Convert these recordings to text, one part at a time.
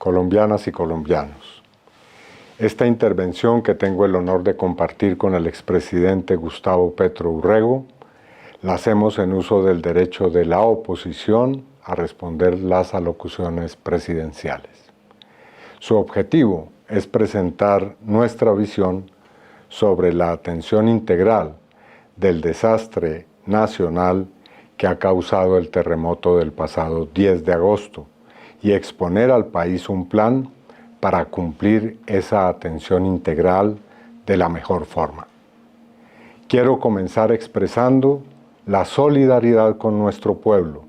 colombianas y colombianos. Esta intervención que tengo el honor de compartir con el expresidente Gustavo Petro Urrego, la hacemos en uso del derecho de la oposición a responder las alocuciones presidenciales. Su objetivo es presentar nuestra visión sobre la atención integral del desastre nacional que ha causado el terremoto del pasado 10 de agosto y exponer al país un plan para cumplir esa atención integral de la mejor forma. Quiero comenzar expresando la solidaridad con nuestro pueblo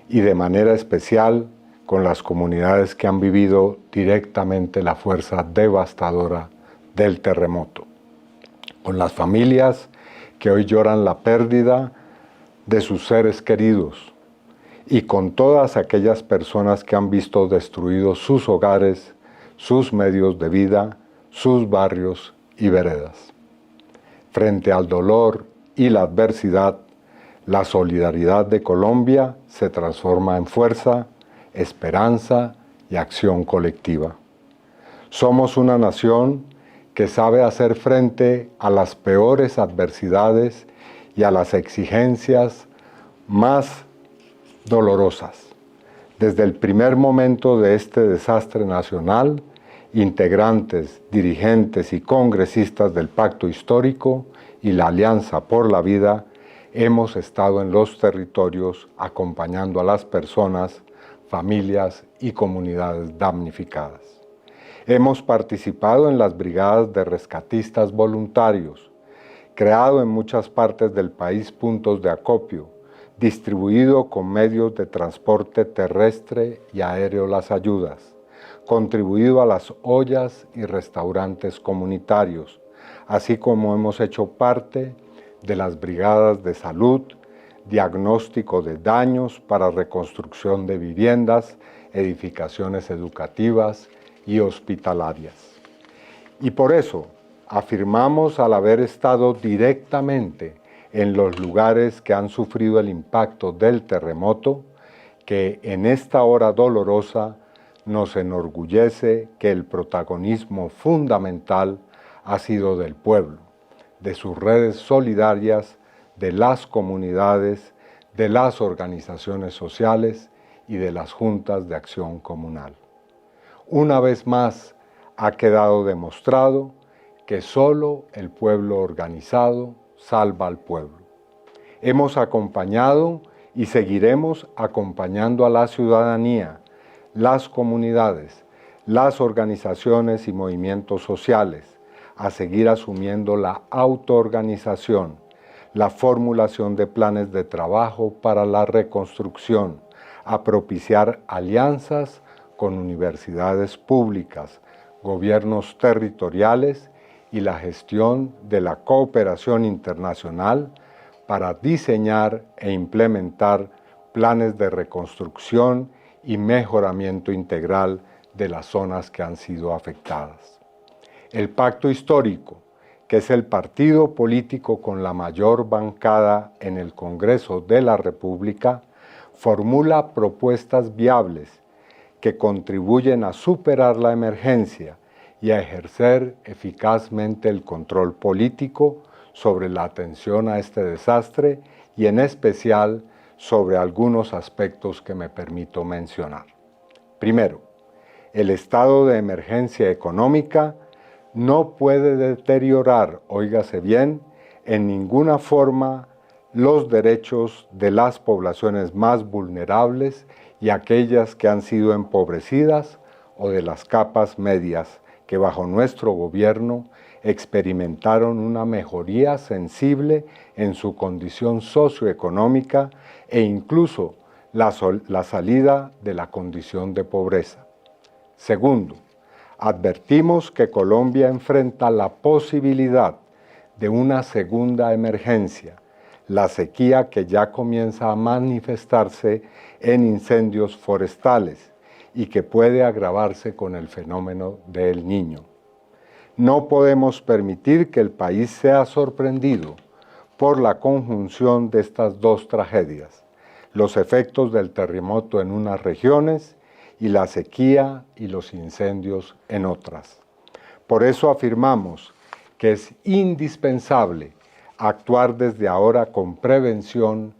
y de manera especial con las comunidades que han vivido directamente la fuerza devastadora del terremoto, con las familias que hoy lloran la pérdida de sus seres queridos y con todas aquellas personas que han visto destruidos sus hogares, sus medios de vida, sus barrios y veredas. Frente al dolor y la adversidad, la solidaridad de Colombia se transforma en fuerza, esperanza y acción colectiva. Somos una nación que sabe hacer frente a las peores adversidades y a las exigencias más dolorosas. Desde el primer momento de este desastre nacional, integrantes, dirigentes y congresistas del Pacto Histórico y la Alianza por la Vida hemos estado en los territorios acompañando a las personas, familias y comunidades damnificadas. Hemos participado en las brigadas de rescatistas voluntarios, creado en muchas partes del país puntos de acopio, distribuido con medios de transporte terrestre y aéreo las ayudas, contribuido a las ollas y restaurantes comunitarios, así como hemos hecho parte de las brigadas de salud, diagnóstico de daños para reconstrucción de viviendas, edificaciones educativas y hospitalarias. Y por eso afirmamos, al haber estado directamente en los lugares que han sufrido el impacto del terremoto, que en esta hora dolorosa nos enorgullece que el protagonismo fundamental ha sido del pueblo, de sus redes solidarias, de las comunidades, de las organizaciones sociales y de las juntas de acción comunal. Una vez más ha quedado demostrado que solo el pueblo organizado salva al pueblo. Hemos acompañado y seguiremos acompañando a la ciudadanía, las comunidades, las organizaciones y movimientos sociales a seguir asumiendo la autoorganización, la formulación de planes de trabajo para la reconstrucción, a propiciar alianzas con universidades públicas, gobiernos territoriales y la gestión de la cooperación internacional para diseñar e implementar planes de reconstrucción y mejoramiento integral de las zonas que han sido afectadas. El Pacto Histórico, que es el partido político con la mayor bancada en el Congreso de la República, formula propuestas viables que contribuyen a superar la emergencia y a ejercer eficazmente el control político sobre la atención a este desastre y en especial sobre algunos aspectos que me permito mencionar. Primero, el estado de emergencia económica no puede deteriorar, óigase bien, en ninguna forma los derechos de las poblaciones más vulnerables y aquellas que han sido empobrecidas o de las capas medias que bajo nuestro gobierno experimentaron una mejoría sensible en su condición socioeconómica e incluso la salida de la condición de pobreza. Segundo, advertimos que Colombia enfrenta la posibilidad de una segunda emergencia, la sequía que ya comienza a manifestarse en incendios forestales y que puede agravarse con el fenómeno del Niño. No podemos permitir que el país sea sorprendido por la conjunción de estas dos tragedias, los efectos del terremoto en unas regiones y la sequía y los incendios en otras. Por eso afirmamos que es indispensable actuar desde ahora con prevención,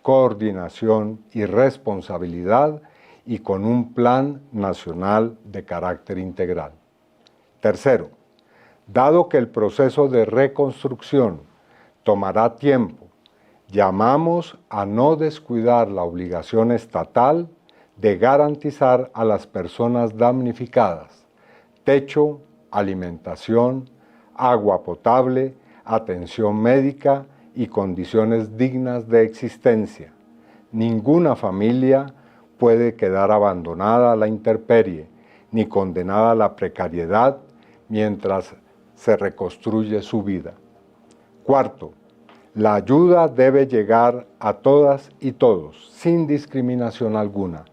coordinación y responsabilidad y con un plan nacional de carácter integral. Tercero, dado que el proceso de reconstrucción tomará tiempo, llamamos a no descuidar la obligación estatal de garantizar a las personas damnificadas techo, alimentación, agua potable, atención médica y condiciones dignas de existencia. Ninguna familia puede quedar abandonada a la intemperie ni condenada a la precariedad mientras se reconstruye su vida. Cuarto, la ayuda debe llegar a todas y todos, sin discriminación alguna,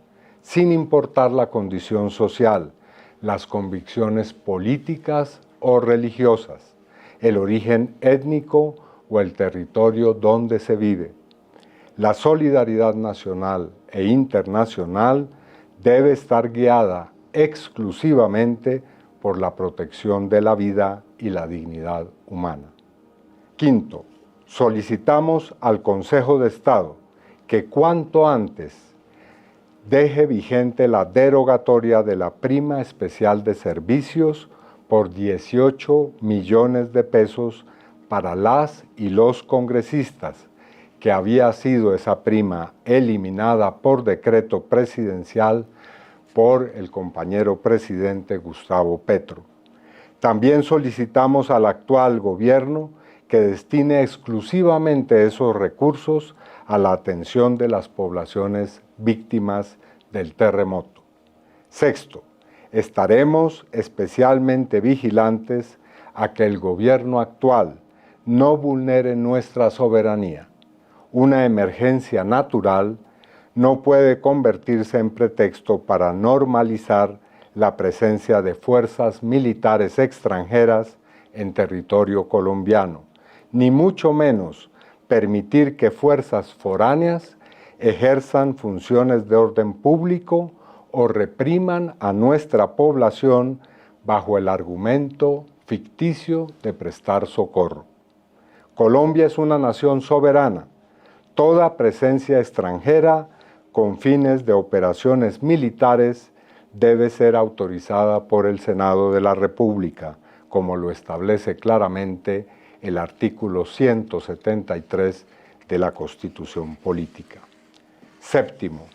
sin importar la condición social, las convicciones políticas o religiosas, el origen étnico o el territorio donde se vive. La solidaridad nacional e internacional debe estar guiada exclusivamente por la protección de la vida y la dignidad humana. Quinto, solicitamos al Consejo de Estado que cuanto antes deje vigente la derogatoria de la prima especial de servicios por 18 millones de pesos para las y los congresistas, que había sido esa prima eliminada por decreto presidencial por el compañero presidente Gustavo Petro. También solicitamos al actual gobierno que destine exclusivamente esos recursos a la atención de las poblaciones víctimas del terremoto. Sexto, estaremos especialmente vigilantes a que el gobierno actual no vulnere nuestra soberanía. Una emergencia natural no puede convertirse en pretexto para normalizar la presencia de fuerzas militares extranjeras en territorio colombiano, ni mucho menos permitir que fuerzas foráneas ejerzan funciones de orden público o repriman a nuestra población bajo el argumento ficticio de prestar socorro. Colombia es una nación soberana. Toda presencia extranjera con fines de operaciones militares debe ser autorizada por el Senado de la República, como lo establece claramente el artículo 173 de la Constitución Política. Séptimo,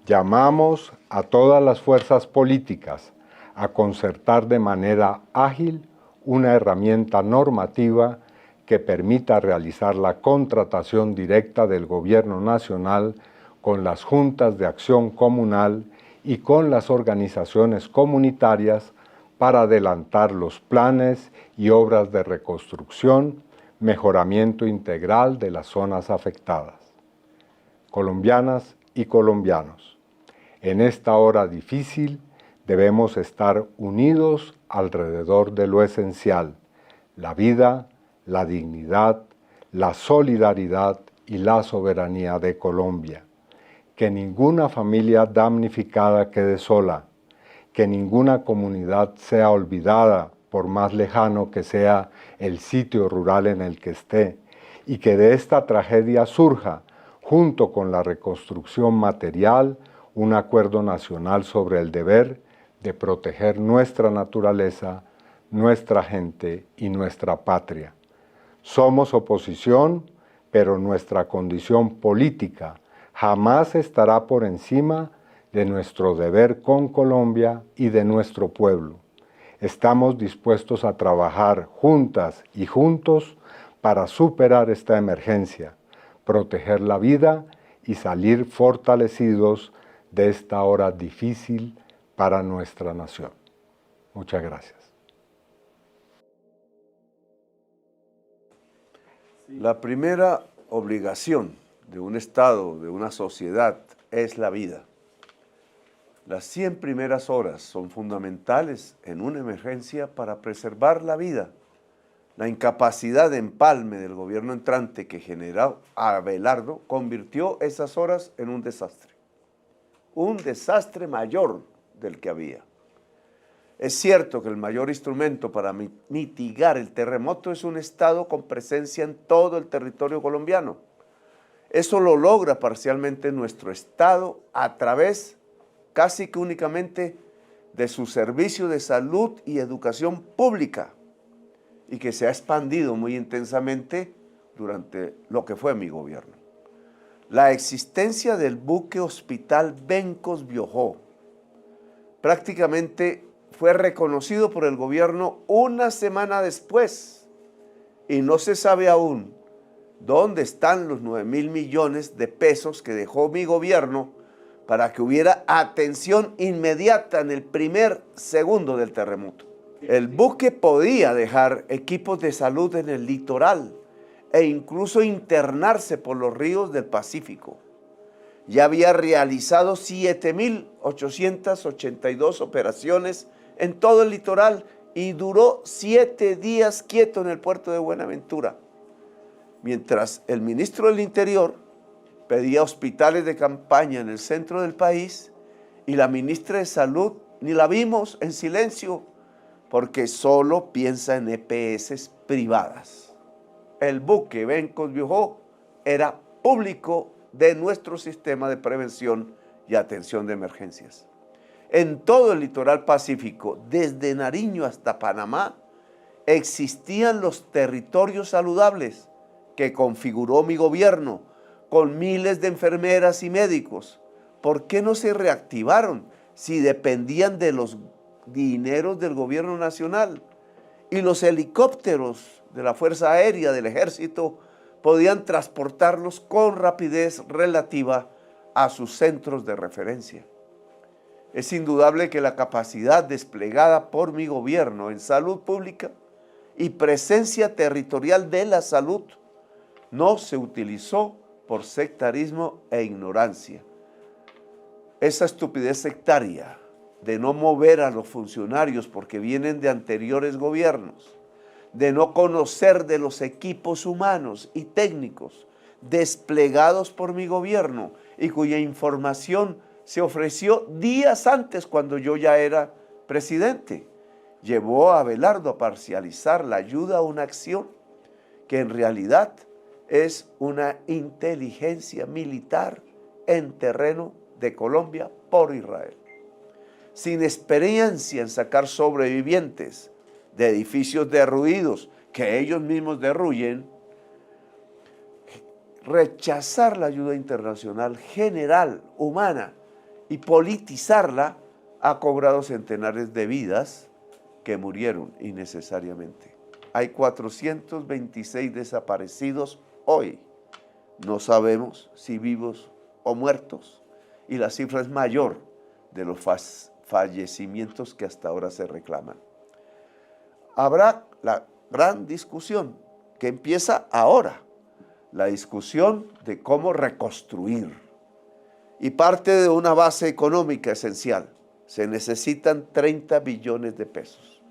llamamos a todas las fuerzas políticas a concertar de manera ágil una herramienta normativa que permita realizar la contratación directa del Gobierno Nacional con las juntas de acción comunal y con las organizaciones comunitarias para adelantar los planes y obras de reconstrucción, mejoramiento integral de las zonas afectadas. Colombianas y colombianos, en esta hora difícil debemos estar unidos alrededor de lo esencial: la vida, la dignidad, la solidaridad y la soberanía de Colombia. Que ninguna familia damnificada quede sola, que ninguna comunidad sea olvidada por más lejano que sea el sitio rural en el que esté, y que de esta tragedia surja, junto con la reconstrucción material, un acuerdo nacional sobre el deber de proteger nuestra naturaleza, nuestra gente y nuestra patria. Somos oposición, pero nuestra condición política jamás estará por encima de nuestro deber con Colombia y de nuestro pueblo. Estamos dispuestos a trabajar juntas y juntos para superar esta emergencia, proteger la vida y salir fortalecidos de esta hora difícil para nuestra nación. Muchas gracias. La primera obligación de un Estado, de una sociedad, es la vida. Las 100 primeras horas son fundamentales en una emergencia para preservar la vida. La incapacidad de empalme del gobierno entrante que generó Abelardo convirtió esas horas en un desastre mayor del que había. Es cierto que el mayor instrumento para mitigar el terremoto es un Estado con presencia en todo el territorio colombiano. Eso lo logra parcialmente nuestro Estado a través, casi que únicamente, de su servicio de salud y educación pública, y que se ha expandido muy intensamente durante lo que fue mi gobierno. La existencia del buque hospital Bencos Biojó prácticamente fue reconocido por el gobierno una semana después, y no se sabe aún dónde están los 9.000 millones de pesos que dejó mi gobierno para que hubiera atención inmediata en el primer segundo del terremoto. El buque podía dejar equipos de salud en el litoral e incluso internarse por los ríos del Pacífico. Ya había realizado 7.882 operaciones en todo el litoral y duró 7 días quieto en el puerto de Buenaventura, mientras el ministro del Interior pedía hospitales de campaña en el centro del país y la ministra de Salud ni la vimos, en silencio, porque solo piensa en EPS privadas. El buque Bencos Biojó era público de nuestro sistema de prevención y atención de emergencias. En todo el litoral pacífico, desde Nariño hasta Panamá, existían los territorios saludables que configuró mi gobierno, con miles de enfermeras y médicos. ¿Por qué no se reactivaron si dependían de los dineros del gobierno nacional? Y los helicópteros de la Fuerza Aérea del Ejército podían transportarlos con rapidez relativa a sus centros de referencia. Es indudable que la capacidad desplegada por mi gobierno en salud pública y presencia territorial de la salud no se utilizó por sectarismo e ignorancia. Esa estupidez sectaria de no mover a los funcionarios porque vienen de anteriores gobiernos, de no conocer de los equipos humanos y técnicos desplegados por mi gobierno y cuya información se ofreció días antes cuando yo ya era presidente, llevó a Abelardo a parcializar la ayuda a una acción que en realidad es una inteligencia militar en terreno de Colombia por Israel. Sin experiencia en sacar sobrevivientes de edificios derruidos que ellos mismos derruyen, rechazar la ayuda internacional general, humana, y politizarla ha cobrado centenares de vidas que murieron innecesariamente. Hay 426 desaparecidos hoy. No sabemos si vivos o muertos, y la cifra es mayor de los fallecimientos que hasta ahora se reclaman. Habrá la gran discusión que empieza ahora, la discusión de cómo reconstruir. Y parte de una base económica esencial. Se necesitan 30 billones de pesos.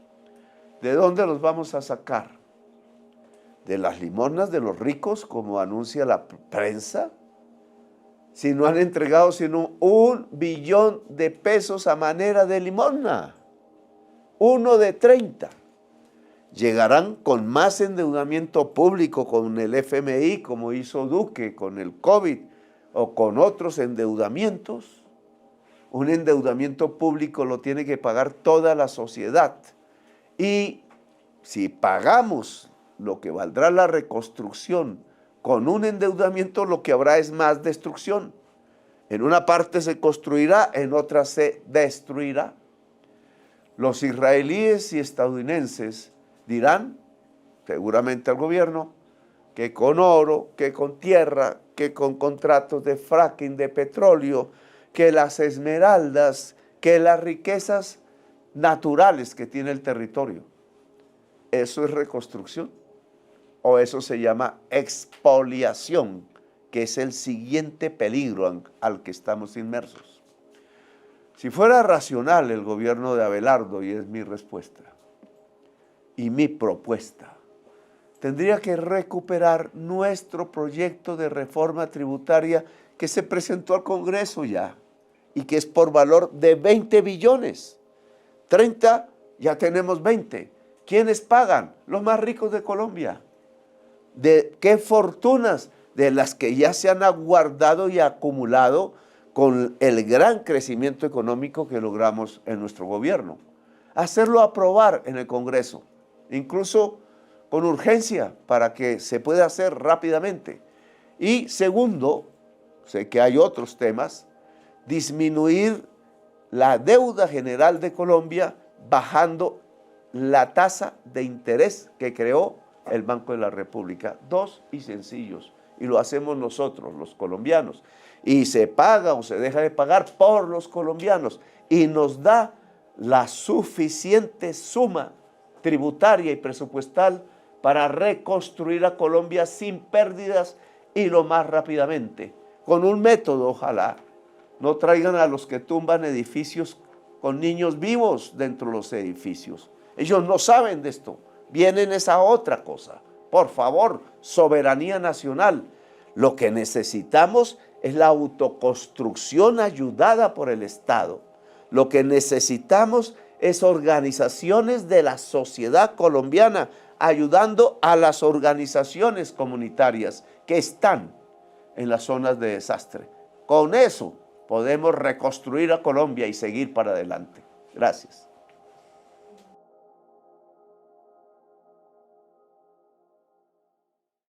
¿De dónde los vamos a sacar? ¿De las limosnas de los ricos, como anuncia la prensa? Si no han entregado sino 1 billón de pesos a manera de limosna. 1 de 30. Llegarán con más endeudamiento público con el FMI, como hizo Duque con el COVID, o con otros endeudamientos. Un endeudamiento público lo tiene que pagar toda la sociedad. Y si pagamos lo que valdrá la reconstrucción con un endeudamiento, lo que habrá es más destrucción. En una parte se construirá, en otra se destruirá. Los israelíes y estadounidenses dirán, seguramente al gobierno, que con oro, que con tierra, que con contratos de fracking de petróleo, que las esmeraldas, que las riquezas naturales que tiene el territorio. ¿Eso es reconstrucción? ¿O eso se llama expoliación, que es el siguiente peligro al que estamos inmersos? Si fuera racional el gobierno de Abelardo, y es mi respuesta, y mi propuesta, tendría que recuperar nuestro proyecto de reforma tributaria que se presentó al Congreso ya, y que es por valor de 20 billones. 30, ya tenemos 20. ¿Quiénes pagan? Los más ricos de Colombia. ¿De qué fortunas? De las que ya se han aguardado y acumulado con el gran crecimiento económico que logramos en nuestro gobierno. Hacerlo aprobar en el Congreso, incluso con urgencia para que se pueda hacer rápidamente. Y segundo, sé que hay otros temas, disminuir la deuda general de Colombia bajando la tasa de interés que creó el Banco de la República. 2 y sencillos. Y lo hacemos nosotros, los colombianos. Y se paga o se deja de pagar por los colombianos. Y nos da la suficiente suma tributaria y presupuestal para reconstruir a Colombia sin pérdidas y lo más rápidamente. Con un método, ojalá, no traigan a los que tumban edificios con niños vivos dentro de los edificios. Ellos no saben de esto. Vienen esa otra cosa. Por favor, soberanía nacional. Lo que necesitamos es la autoconstrucción ayudada por el Estado. Lo que necesitamos es organizaciones de la sociedad colombiana ayudando a las organizaciones comunitarias que están en las zonas de desastre. Con eso podemos reconstruir a Colombia y seguir para adelante. Gracias.